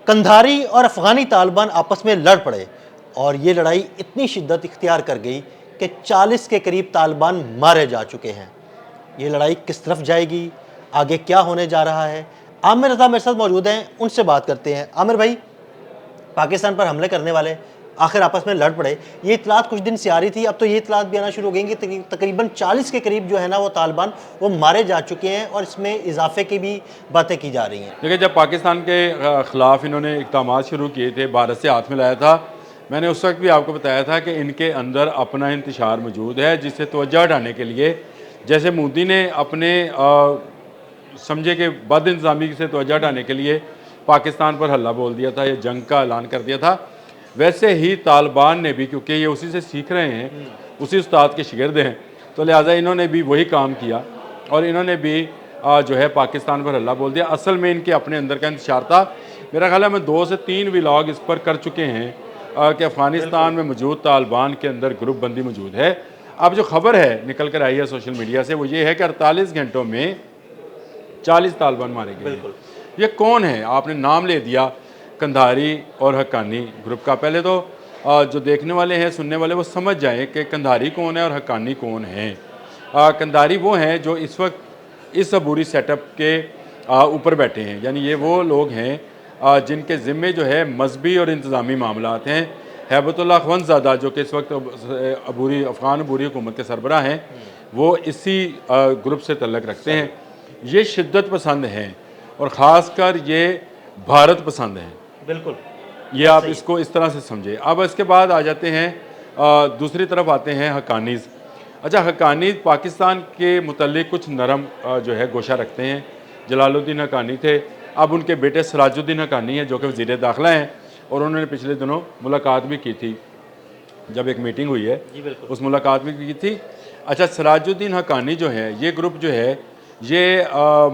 कंधारी और अफ़गानी तालिबान आपस में लड़ पड़े और ये लड़ाई इतनी शिद्दत इख्तियार कर गई कि 40 के करीब तालिबान मारे जा चुके हैं। ये लड़ाई किस तरफ जाएगी, आगे क्या होने जा रहा है? आमिर रज़ा मेरे साथ मौजूद हैं, उनसे बात करते हैं। आमिर भाई, पाकिस्तान पर हमले करने वाले आखिर आपस में लड़ पड़े। ये इतलात कुछ दिन से आ रही थी, अब तो ये इतलात भी आना शुरू हो गई कि तकरीबन 40 के करीब जो है ना वो तालिबान वो मारे जा चुके हैं और इसमें इजाफे की भी बातें की जा रही हैं। देखिए, जब पाकिस्तान के ख़िलाफ़ इन्होंने इक़दामात शुरू किए थे, भारत से हाथ मिलाया था, मैंने उस वक्त भी आपको बताया था कि इनके अंदर अपना इंतशार मौजूद है, जिससे तवज्जो हटाने के लिए, जैसे मोदी ने अपने समझे कि बद इंतज़ामी से तवज्जो हटाने के लिए पाकिस्तान पर हल्ला बोल दिया था या जंग का ऐलान कर दिया था, वैसे ही तालिबान ने भी, क्योंकि ये उसी से सीख रहे हैं, उसी उस्ताद के शागिर्द हैं, तो लिहाजा इन्होंने भी वही काम किया और इन्होंने भी जो है पाकिस्तान पर हल्ला बोल दिया। असल में इनके अपने अंदर का इंतशार था। मेरा ख्याल है मैं 2 से 3 व्लॉग इस पर कर चुके हैं कि अफ़गानिस्तान में मौजूद तालिबान के अंदर ग्रुप बंदी मौजूद है। अब जो खबर है निकल कर आई है सोशल मीडिया से, वो ये है कि 48 घंटों में 40 तालिबान मारे गए। ये कौन है? आपने नाम ले दिया, कंधारी और हक्कानी ग्रुप का। पहले तो जो देखने वाले हैं, सुनने वाले, वो समझ जाएं कि कंधारी कौन है और हक्कानी कौन है। कंधारी वो हैं जो इस वक्त इस अबूरी सेटअप के ऊपर बैठे हैं, यानी ये वो लोग हैं जिनके ज़िम्मे जो है मजहबी और इंतज़ामी मामलात हैं। हैबतुल्लाह अखवंदज़ादा जो कि इस वक्त अफ़गान अबूरी हुकूमत के सरबराह हैं, वो इसी ग्रुप से तल्लक़ रखते हैं। ये शिद्दत पसंद हैं और ख़ासकर ये भारत पसंद हैं। बिल्कुल, ये आप इसको इस तरह से समझे। अब इसके बाद आ जाते हैं दूसरी तरफ आते हैं हक्कानीज़। अच्छा, हक्कानी पाकिस्तान के मुतल्लिक़ कुछ नरम जो है गोशा रखते हैं। जलालुद्दीन हक्कानी थे, अब उनके बेटे सिराजुद्दीन हक्कानी हैं जो कि वज़ीर दाखिला हैं और उन्होंने पिछले दिनों मुलाकात भी की थी, जब एक मीटिंग हुई है उस मुलाकात भी की थी। अच्छा, सिराजुद्दीन हक्कानी जो है, ये ग्रुप जो है ये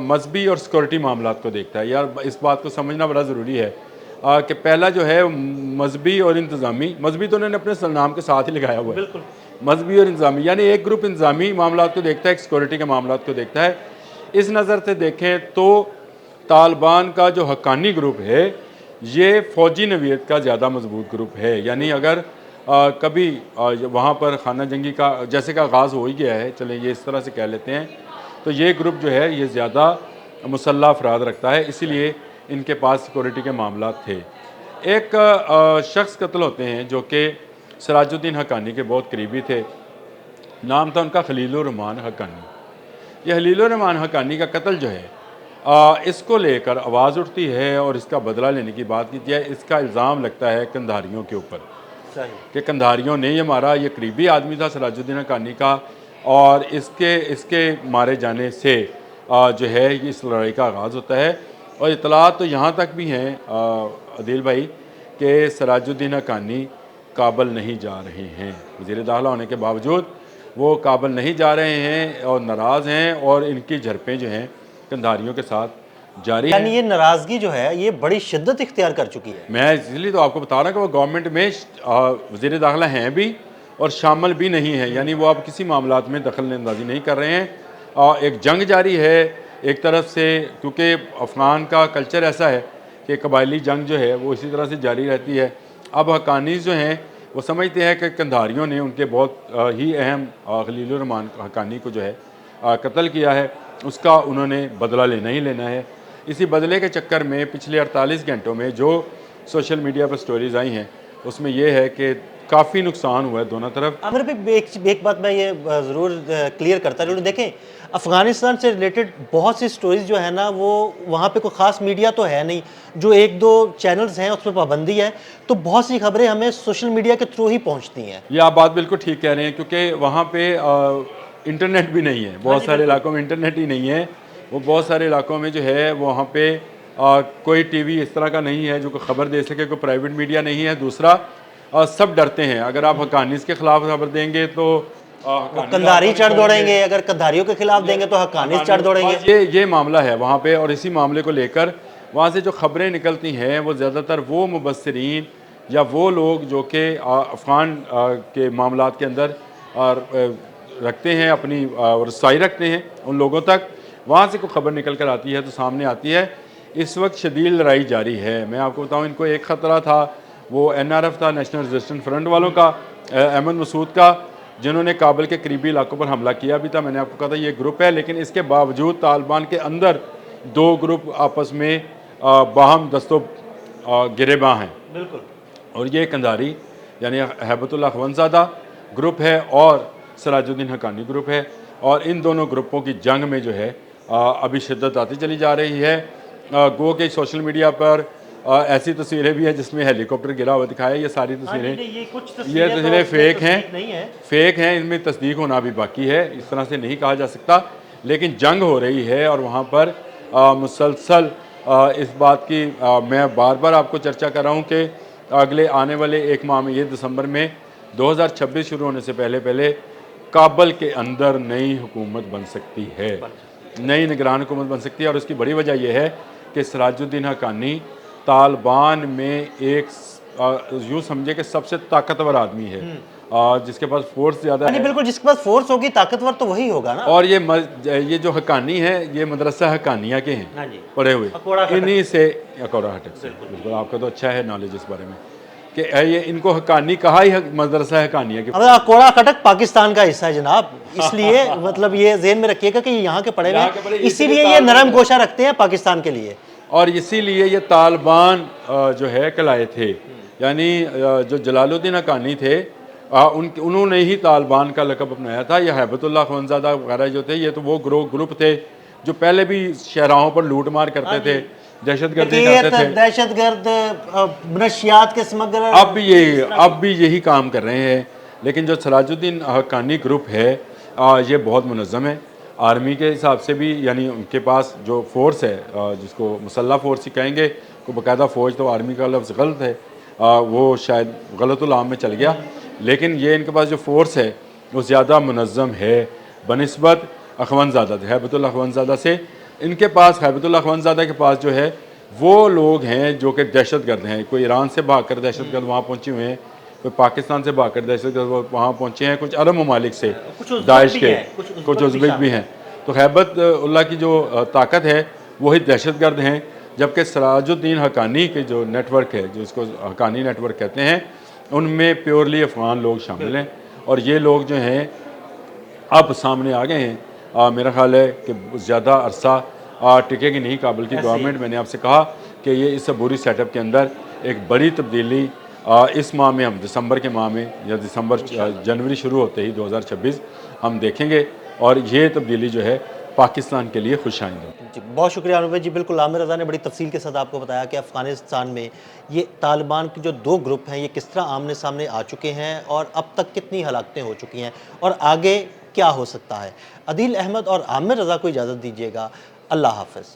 मजहबी और सिक्योरिटी मामलात को देखता है। यार, इस बात को समझना बड़ा ज़रूरी है कि पहला जो है मजहबी और इंतज़ामी, मजहबी तो उन्होंने अपने नाम के साथ ही लगाया हुआ है, मजहबी और इंतज़ामी, यानी एक ग्रुप इंतज़ामी मामलात को देखता है, एक सिक्योरिटी के मामलात को देखता है। इस नज़र से देखें तो तालिबान का जो हक्कानी ग्रुप है ये फ़ौजी नवीयत का ज़्यादा मजबूत ग्रुप है। यानी अगर कभी वहाँ पर खाना जंगी का जैसे का आगाज़ हो ही गया है, चलें ये इस तरह से कह लेते हैं, तो ये ग्रुप जो है ये ज़्यादा मुसल्लह अफराद रखता है, इसीलिए इनके पास सिक्योरिटी के मामलात थे। एक शख्स कत्ल होते हैं जो कि सिराजुद्दीन हक्कानी के बहुत करीबी थे, नाम था उनका खलीलुर रहमान हक्कानी। ये खलीलुर रहमान हक्कानी का कत्ल जो है इसको लेकर आवाज़ उठती है और इसका बदला लेने की बात की जाए। इसका इल्ज़ाम लगता है कंधारियों के ऊपर कि कंधारियों ने ये मारा। ये करीबी आदमी था सिराजुद्दीन हक्कानी का और इसके मारे जाने से जो है इस लड़ाई का आगाज़ होता है। और इतलात तो यहाँ तक भी हैं अदील भाई कि सिराजुद्दीन हक्कानी काबल नहीं जा रहे हैं, वज़ीर दाखिला होने के बावजूद वो काबल नहीं जा रहे हैं और नाराज़ हैं और इनकी झड़पें जो हैं कंधारियों के साथ जारी हैं। यानी ये नाराज़गी जो है ये बड़ी शिद्दत इख्तियार कर चुकी है। मैं इसलिए तो आपको बता रहा हूँ कि वो गवर्नमेंट में वज़ीर दाखिला हैं भी और शामिल भी नहीं है, यानी वो अब किसी मामलात में दखल अंदाज़ी नहीं कर रहे हैं। एक जंग जारी है एक तरफ से, क्योंकि अफ़गान का कल्चर ऐसा है कि कबायली जंग जो है वो इसी तरह से जारी रहती है। अब हक्कानीज़ जो हैं वो समझते हैं कि कंधारियों ने उनके बहुत ही अहम खलीलुर रहमान हक्कानी को जो है कत्ल किया है, उसका उन्होंने बदला लेना ही लेना है। इसी बदले के चक्कर में पिछले 48 घंटों में जो सोशल मीडिया पर स्टोरीज़ आई हैं उसमें यह है कि काफ़ी नुकसान हुआ है दोनों तरफ। आमिर भाई, एक बात मैं ये ज़रूर क्लियर करता रहूँ, देखें अफ़गानिस्तान से रिलेटेड बहुत सी स्टोरीज़ जो है ना वो वहाँ पे कोई ख़ास मीडिया तो है नहीं, जो 1-2 चैनल्स हैं उस पर पाबंदी है, तो बहुत सी खबरें हमें सोशल मीडिया के थ्रू ही पहुँचती हैं। ये आप बात बिल्कुल ठीक कह रहे हैं, क्योंकि वहाँ पे इंटरनेट भी नहीं है, बहुत सारे इलाकों में इंटरनेट ही नहीं है। वो बहुत सारे इलाकों में जो है वहाँ पे कोई टीवी इस तरह का नहीं है जो कोई ख़बर दे सके, कोई प्राइवेट मीडिया नहीं है। दूसरा सब डरते हैं, अगर आप हक्कानीज़ के ख़िलाफ़ खबर देंगे तो कंधारी चढ़ दौड़ेंगे, अगर कंधारियों के खिलाफ देंगे तो हक्कानीज़ चढ़ दौड़ेंगे। ये मामला है वहाँ पे। और इसी मामले को लेकर वहाँ से जो खबरें निकलती हैं वो ज़्यादातर वो मुबस्सिरीन या वो लोग जो कि अफ़गान के मामलात के अंदर रखते हैं, अपनी रसाई रखते हैं उन लोगों तक, वहाँ से कोई खबर निकल कर आती है तो सामने आती है इस वक्त शदीद लड़ाई जारी है। मैं आपको बताऊं, इनको एक ख़तरा था, वो NRF था, नेशनल रेजिस्टेंस फ्रंट वालों का, अहमद मसूद का, जिन्होंने काबुल के करीबी इलाकों पर हमला किया भी था। मैंने आपको कहा था ये ग्रुप है, लेकिन इसके बावजूद तालिबान के अंदर दो ग्रुप आपस में बाहम दस्तों गिरेबां हैं। बिल्कुल। और ये कंधारी यानी हैबतुल्लाह अखवंदज़ादा ग्रुप है और सराजुद्दीन हक्कानी ग्रुप है, और इन दोनों ग्रुपों की जंग में जो है अभी शिद्दत आती चली जा रही है। गो के सोशल मीडिया पर ऐसी तस्वीरें भी हैं जिसमें हेलीकॉप्टर गिरा हुआ दिखाया। ये सारी तस्वीरें ये तस्वीरें फेक हैं, इनमें तस्दीक होना भी बाकी है, इस तरह से नहीं कहा जा सकता। लेकिन जंग हो रही है और वहाँ पर मुसलसल इस बात की मैं बार बार आपको चर्चा कर रहा हूँ कि अगले आने वाले एक माह में, ये दिसंबर में 2026 शुरू होने से पहले पहले काबुल के अंदर नई हुकूमत बन सकती है, नई निगरान हुकूमत बन सकती है। और उसकी बड़ी वजह यह है कि सराजुद्दीन हक्कानी तालिबान में एक यूँ समझे कि सबसे ताकतवर आदमी है, जिसके पास फोर्स ज़्यादा है। बिल्कुल, जिसके पास फोर्स होगी, ताकतवर तो वही होगा ना। और ये जो हक्कानी है, ये मदरसा हक्कानिया के हैं, हाँ जी, पढ़े हुए, अकोड़ा खटक। इन्हीं से अकोड़ा हटक से। बिल्कुल, आपका तो अच्छा है नॉलेज इस बारे में कि ये इनको हक्कानी कहा ही मदरसा हक्कानिया के। अब अकोड़ा खटक पाकिस्तान का हिस्सा है जनाब, इसलिए मतलब ये ज़हन में रखिएगा कि यहाँ के पढ़े हुए, इसीलिए ये नरम गोशा रखते हैं पाकिस्तान के लिए। और इसीलिए ये तालिबान जो है कहलाए थे, यानी जो जलालुद्दीन हक्कानी थे उन्होंने ही तालिबान का लक़ब अपनाया था। यह हैबतुल्लाह अखवंदज़ादा वगैरह जो थे, ये तो वो ग्रुप थे जो पहले भी शहराहों पर लूट मार करते थे, दहशतगर्दी करते थे, दहशतगर्द, नशियात के स्मगलर, अब भी यही काम कर रहे हैं। लेकिन जो सराजुद्दीन हक्कानी ग्रुप है ये बहुत मुनज़्ज़म है, आर्मी के हिसाब से भी, यानी उनके पास जो फोर्स है जिसको मुसल्लह फोर्स ही कहेंगे, को बाकायदा फ़ौज, तो आर्मी का लफ्ज़ गलत है, वो शायद गलतुल आम में चल गया। लेकिन ये इनके पास जो फोर्स है वो ज़्यादा मुनज़्ज़म है बनिस्बत अखवंदज़ादा, हैबतुल्लाह अखवंदज़ादा से। इनके पास, हैबतुल्लाह अखवंदज़ादा के पास जो है वो लोग हैं जो कि दहशतगर्द हैं। कोई ईरान से भागकर दहशतगर्द वहाँ पहुँचे हुए हैं, कोई पाकिस्तान से भागकर दहशतगर्द वहाँ पहुँचे हैं, कुछ अरब ममालिक से, दाइश के, कुछ उज़्बेक भी हैं। तो हैबतुल्लाह की जो ताकत है वही दहशतगर्द हैं, जबकि सराजुद्दीन हक्कानी के जो नेटवर्क है, जो इसको हक्कानी नेटवर्क कहते हैं, उनमें प्योरली अफ़गान लोग शामिल हैं। और ये लोग जो हैं अब सामने आ गए हैं। मेरा ख्याल है कि ज़्यादा अरसा टिकेगी नहीं काबुल की गवर्नमेंट। मैंने आपसे कहा कि ये इस अबूरी सेटअप के अंदर एक बड़ी तब्दीली इस माह में, हम दिसंबर के माह में, या जनवरी शुरू होते ही 2026 हम देखेंगे, और ये तब्दीली जो है पाकिस्तान के लिए खुश आइंदा। जी, बहुत शुक्रिया अनुभव जी। बिल्कुल, आमिर रज़ा ने बड़ी तफसील के साथ आपको बताया कि अफ़गानिस्तान में ये तालिबान के जो दो ग्रुप हैं, ये किस तरह आमने सामने आ चुके हैं और अब तक कितनी हलाकतें हो चुकी हैं और आगे क्या हो सकता है। अदील अहमद और आमिर रज़ा को इजाज़त दीजिएगा। अल्लाह हाफ़िज़।